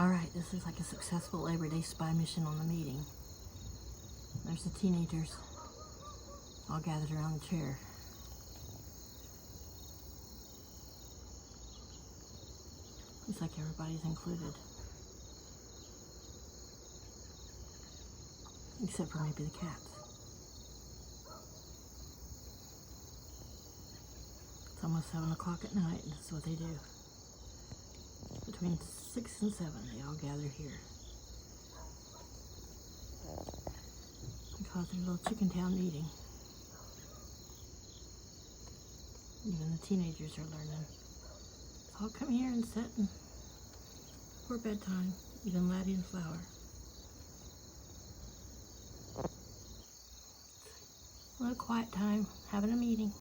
Alright, this is like a successful Labor Day spy mission on the meeting. There's the teenagers all gathered around the chair. Looks like everybody's included. Except for maybe the cats. It's almost 7 o'clock at night, and this is what they do. Between 6 and 7, they all gather here. They call it their little chicken town meeting. Even the teenagers are learning. All come here and sit and for bedtime. Even Laddie and Flower. A little quiet time, having a meeting.